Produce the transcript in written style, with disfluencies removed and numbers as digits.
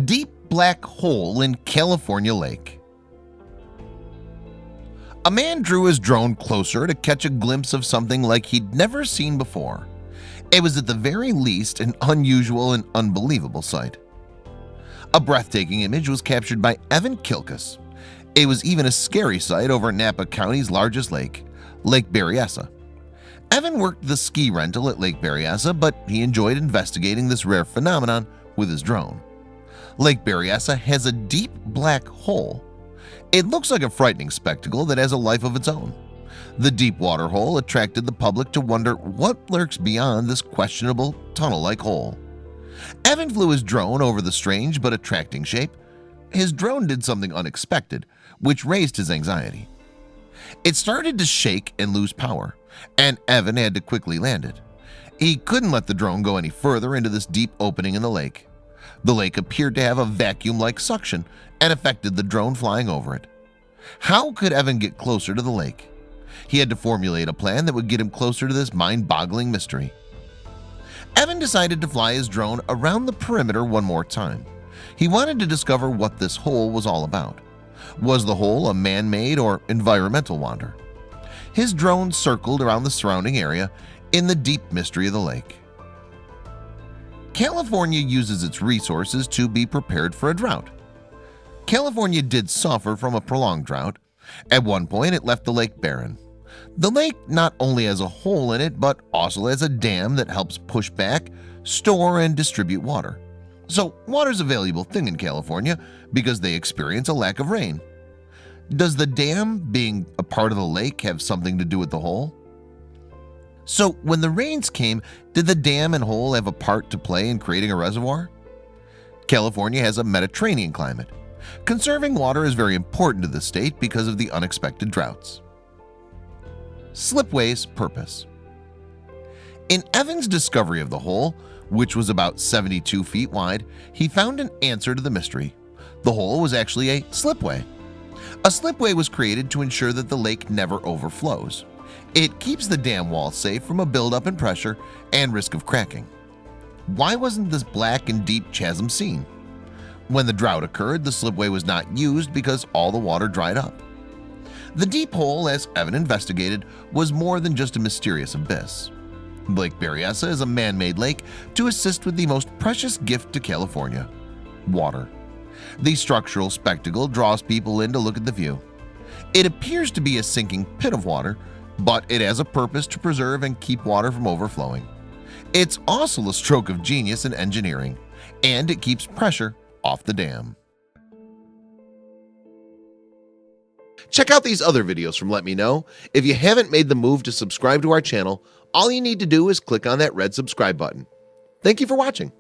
Deep black hole in California lake. A man drew his drone closer to catch a glimpse of something like he'd never seen before. It was at the very least an unusual and unbelievable sight. A breathtaking image was captured by Evan Kilkus. It was even a scary sight over Napa County's largest lake, Lake Berryessa. Evan worked the ski rental at Lake Berryessa, but he enjoyed investigating this rare phenomenon with his drone. Lake Berryessa has a deep black hole. It looks like a frightening spectacle that has a life of its own. The deep water hole attracted the public to wonder what lurks beyond this questionable tunnel-like hole. Evan flew his drone over the strange but attracting shape. His drone did something unexpected, which raised his anxiety. It started to shake and lose power, and Evan had to quickly land it. He couldn't let the drone go any further into this deep opening in the lake. The lake appeared to have a vacuum-like suction and affected the drone flying over it. How could Evan get closer to the lake? He had to formulate a plan that would get him closer to this mind-boggling mystery. Evan decided to fly his drone around the perimeter one more time. He wanted to discover what this hole was all about. Was the hole a man-made or environmental wonder? His drone circled around the surrounding area in the deep mystery of the lake. California uses its resources to be prepared for a drought. California did suffer from a prolonged drought. At one point, it left the lake barren. The lake not only has a hole in it, but also has a dam that helps push back, store, and distribute water. So water's a valuable thing in California because they experience a lack of rain. Does the dam being a part of the lake have something to do with the hole? So when the rains came, did the dam and hole have a part to play in creating a reservoir? California has a Mediterranean climate. Conserving water is very important to the state because of the unexpected droughts. Slipway's purpose. In Evan's discovery of the hole, which was about 72 feet wide, he found an answer to the mystery. The hole was actually a slipway. A slipway was created to ensure that the lake never overflows. It keeps the dam wall safe from a buildup in pressure and risk of cracking. Why wasn't this black and deep chasm seen? When the drought occurred, the slipway was not used because all the water dried up. The deep hole, as Evan investigated, was more than just a mysterious abyss. Lake Berryessa is a man-made lake to assist with the most precious gift to California: water. The structural spectacle draws people in to look at the view. It appears to be a sinking pit of water, but it has a purpose to preserve and keep water from overflowing. It's also a stroke of genius in engineering, and it keeps pressure off the dam. Check out these other videos from Let Me Know. If you haven't made the move to subscribe to our channel, all you need to do is click on that red subscribe button. Thank you for watching.